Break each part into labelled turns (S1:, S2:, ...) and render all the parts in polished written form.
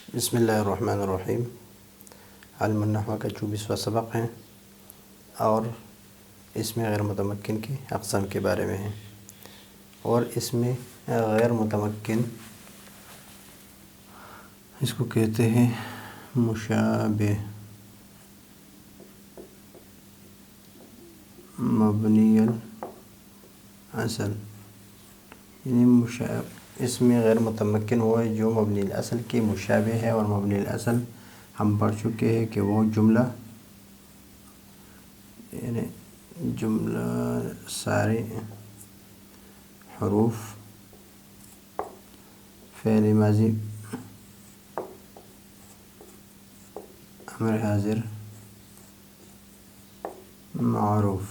S1: بسم اللہ الرحمن الرحیم۔ علم النحو کا 24واں سبق ہے اور اس میں غیر متمکن کی اقسام کے بارے میں ہے، اور اس میں غیر متمکن اس کو کہتے ہیں مشابہ مبنی الاصل، یعنی اس میں غیر متمکن وہ ہے جو مبنی الاصل کی مشابہ ہے، اور مبنی الاصل ہم پڑھ چکے ہیں کہ وہ جملہ یعنی جملہ سارے حروف فعل ماضی امر حاضر معروف،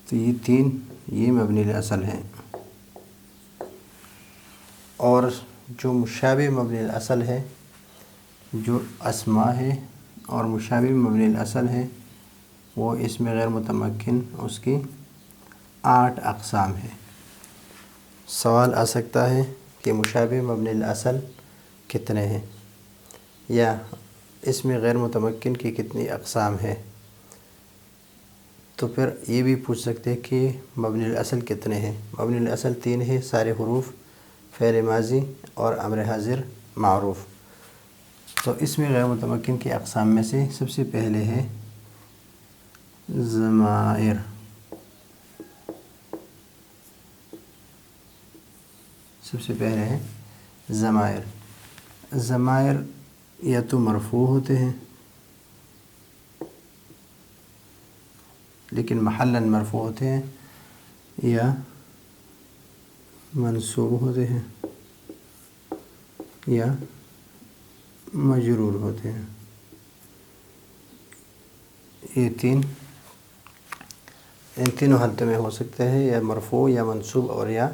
S1: تو یہ تین یہ مبنی الاصل ہیں، اور جو مشابہ مبنی الاصل ہے جو اسماء ہے اور مشابہ مبنی الاصل ہے وہ اس میں غیر متمکن اس کی 8 اقسام ہے۔ سوال آ سکتا ہے کہ مشابہ مبنی الاصل کتنے ہیں، یا اس میں غیر متمکن کی کتنی اقسام ہے، تو پھر یہ بھی پوچھ سکتے ہیں کہ مبنی الاصل کتنے ہیں۔ مبنی الاصل 3 ہے، سارے حروف فعل ماضی اور امر حاضر معروف۔ تو اس میں غیر متمکن کی اقسام میں سے سب سے پہلے ہے ضمائر۔ سب سے پہلے ہے ضمائر۔ ضمائر یا تو مرفوع ہوتے ہیں لیکن محلاً مرفوع ہوتے ہیں، یا منصوب ہوتے ہیں، یا مجرور ہوتے ہیں۔ یہ ان تینوں حالتوں میں ہو سکتے ہیں، یا مرفوع یا منصوب اور یا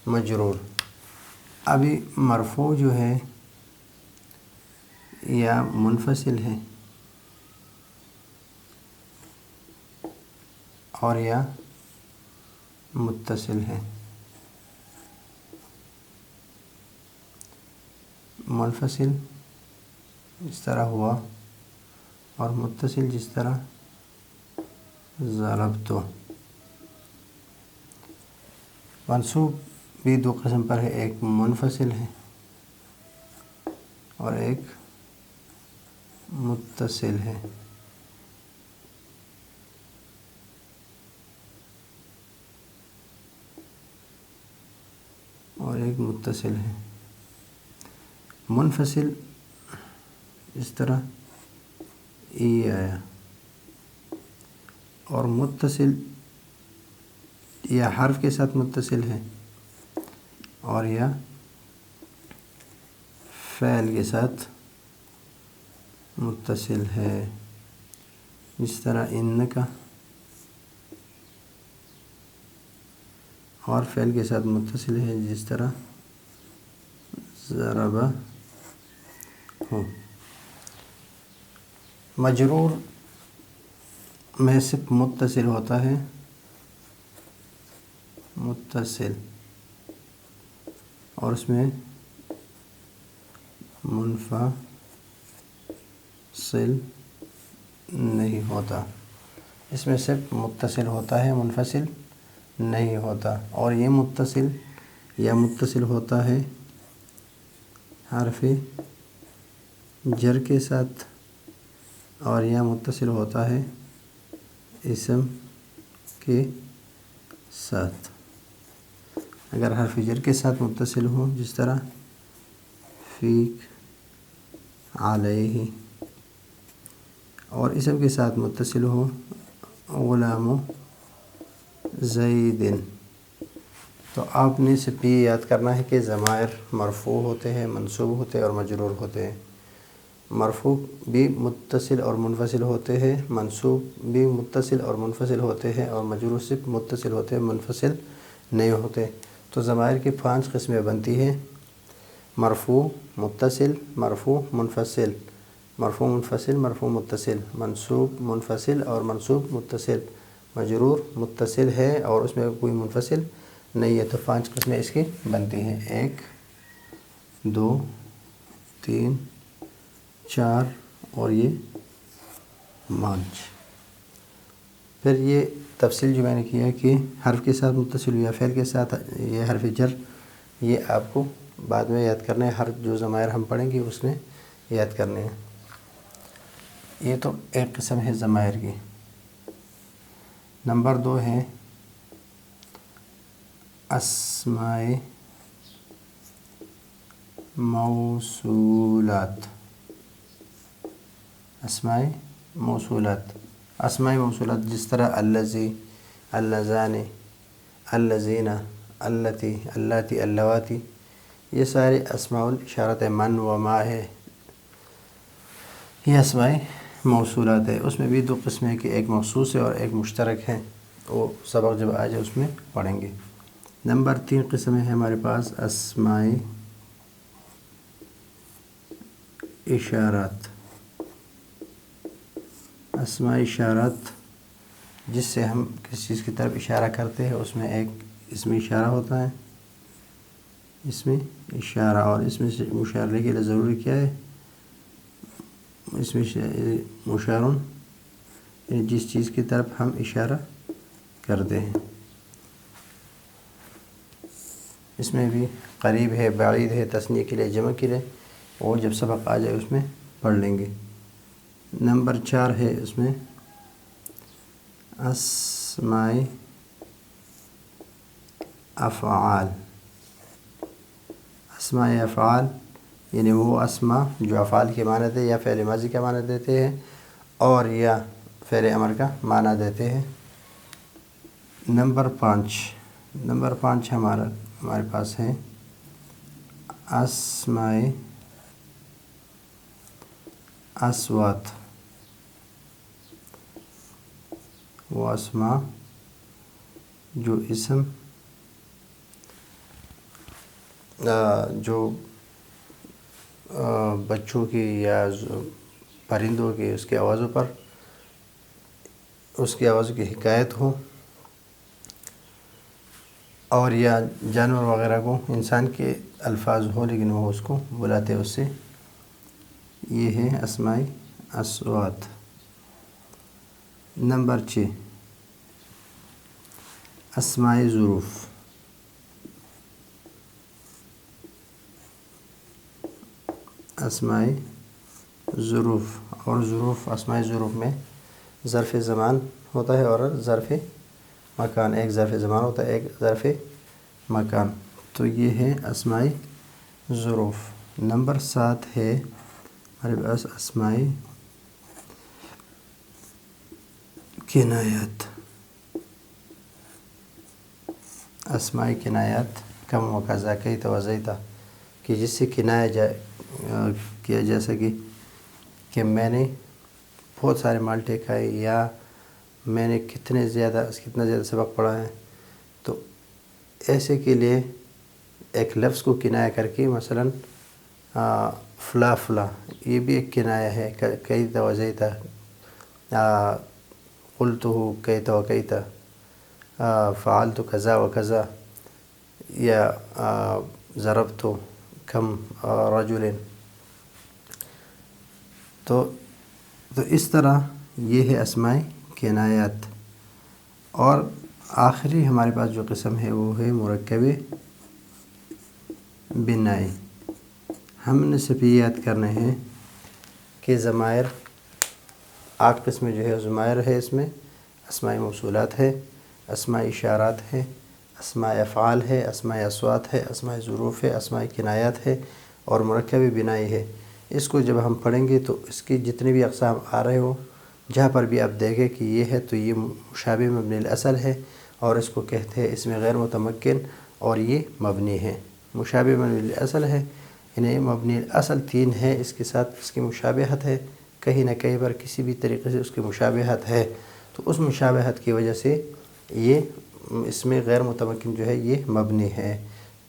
S1: مجرور۔ ابھی مرفوع جو ہے یا منفصل ہے اور یا متصل ہے۔ منفصل اس طرح ہوا اور متصل جس طرح ضربت۔ منصوب بھی 2 قسم پر ہے، ایک منفصل ہے اور ایک متصل ہے۔ منفصل اس طرح ای آیا، اور متصل یا حرف کے ساتھ متصل ہے اور یا فعل کے ساتھ متصل ہے، جس طرح انکا، اور فعل کے ساتھ متصل ہے جس طرح ضربہ ہو۔ مجرور میں صرف متصل ہوتا ہے، متصل، اور اس میں منفصل نہیں ہوتا، اس میں صرف متصل ہوتا ہے، منفصل نہیں ہوتا۔ اور یہ متصل یا متصل ہوتا ہے حرف جر کے ساتھ، اور یا متصل ہوتا ہے اسم کے ساتھ۔ اگر حرف جر کے ساتھ متصل ہو جس طرح فیک، علیہ، اور اسم کے ساتھ متصل ہو غلام زید، تو آپ نے صرف یہ یاد کرنا ہے کہ ضمائر مرفوع ہوتے ہیں، منصوب ہوتے ہیں اور مجرور ہوتے ہیں۔ مرفوع بھی متصل اور منفصل ہوتے ہیں، منصوب بھی متصل اور منفصل ہوتے ہیں، اور مجرور صرف متصل ہوتے ہیں، منفصل نہیں ہوتے۔ تو ضمائر کی 5 قسمیں بنتی ہیں: مرفوع، متصل، مرفوع منفصل، مرفوع منفصل، مرفوع متصل، منصوب منفصل اور منصوب متصل، مجرور متصل ہے اور اس میں کوئی منفصل نہیں ہے۔ تو 5 قسمیں اس کی بنتی ہیں: 1 2 3 4 اور یہ 5۔ پھر یہ تفصیل جو میں نے کیا کہ حرف کے ساتھ متصل یا فعل کے ساتھ یہ حرف جر، یہ آپ کو بعد میں یاد کرنا ہے، ہر جو ضمائر ہم پڑھیں گے اس میں یاد کرنے ہیں۔ یہ تو ایک قسم ہے ضمائر کی۔ نمبر 2 ہے اسماء موصولات۔ اسماء موصولات، اسماء موصولات جس طرح الذی، اللذان، الذین، اللتی، اللاتی، اللواتی، یہ سارے اسماء الاشارت ہے۔ من و ما ہے، یہ اسماء موصولات ہے۔ اس میں بھی 2 قسمیں کہ ایک مخصوص ہے اور ایک مشترک ہے، وہ سبق جب آ جائے اس میں پڑھیں گے۔ نمبر 3 قسم ہے ہمارے پاس اسماء اشارات۔ اسماء اشارات جس سے ہم کسی چیز کی طرف اشارہ کرتے ہیں، اس میں ایک اسم اشارہ ہوتا ہے، اسم اشارہ، اور اسم مشارے کے لیے ضروری کیا ہے؟ اسم مشارن، یعنی جس چیز کی طرف ہم اشارہ کرتے ہیں۔ اس میں بھی قریب ہے، بعید ہے، تثنیہ کے لیے، جمع کے لیے، وہ جب سبق آ جائے اس میں پڑھ لیں گے۔ نمبر 4 ہے اس میں اسماء افعال۔ اسماء افعال یعنی وہ اسماء جو افعال کے معنی دے یا فعل ماضی کا معنی دیتے ہیں اور یا فعل امر کا معنی دیتے ہیں۔ نمبر 5 ہمارے پاس ہے اسماء اصوات۔ وہ اسماء جو اسم جو بچوں کی یا پرندوں کی اس کی آوازوں پر، اس کی آوازوں کی حکایت ہو، اور یا جانور وغیرہ کو انسان کے الفاظ ہو لیکن وہ اس کو بلاتے اس سے، یہ ہے اسماء اصوات۔ نمبر 6 اسماء ظروف۔ اسماء ظروف، اور ظروف، اسماء ظروف میں ظرف زمان ہوتا ہے اور ظرف مکان، ایک ظرف زمان ہوتا ہے، ایک ظرف مکان، تو یہ ہے اسماء ظروف۔ نمبر 7 ہے ہمارے پاس اسماء کنایات۔ اسماء کنایات کم و کذا، کیت و زیتا، کہ جس سے کنایا کیا جا سکے کہ میں نے بہت سارے مالٹے کھائے، یا میں نے کتنا زیادہ سبق پڑھا ہے، تو ایسے کے لیے ایک لفظ کو کنایا کر کے مثلا فلا فلا، یہ بھی ایک کنایا ہے، کیت و زیتا، قلتہ کیت و کیتا، فعلت کذا و کذا، یا ضربت کم رجل، تو اس طرح یہ ہے اسماء کنایات۔ اور آخری ہمارے پاس جو قسم ہے وہ ہے مرکب بنائی۔ ہم نے صرف یہ یاد کرنے ہیں کہ ضمائر 8 قسم جو ہے ضمائر ہے، اس میں اسماء موصولات ہے، اسماء اشارات ہے، اسماء افعال ہے، اسماء اصوات ہے، اسماء ظروف ہے، اسماء کنایات ہے اور مرکب بنائی ہے۔ اس کو جب ہم پڑھیں گے تو اس کی جتنے بھی اقسام آ رہے ہو، جہاں پر بھی آپ دیکھیں کہ یہ ہے تو یہ مشابہ مبنی الاصل ہے، اور اس کو کہتے ہیں اس میں غیر متمکن، اور یہ مبنی ہے۔ مشابہ مبنی الاصل ہے، یعنی مبنی الاصل 3 ہے، اس کے ساتھ اس کی مشابہت ہے، کہیں نہ کہیں پر کسی بھی طریقے سے اس کی مشابہت ہے، تو اس مشابہت کی وجہ سے یہ اس میں غیر متمکن جو ہے یہ مبنی ہے۔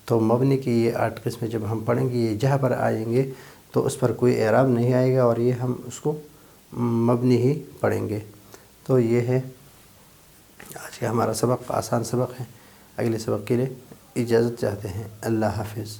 S1: تو مبنی کی یہ 8 قسمیں جب ہم پڑھیں گے، یہ جہاں پر آئیں گے تو اس پر کوئی اعراب نہیں آئے گا، اور یہ ہم اس کو مبنی ہی پڑھیں گے۔ تو یہ ہے آج کا ہمارا سبق، آسان سبق ہے۔ اگلے سبق کے لیے اجازت چاہتے ہیں۔ اللہ حافظ۔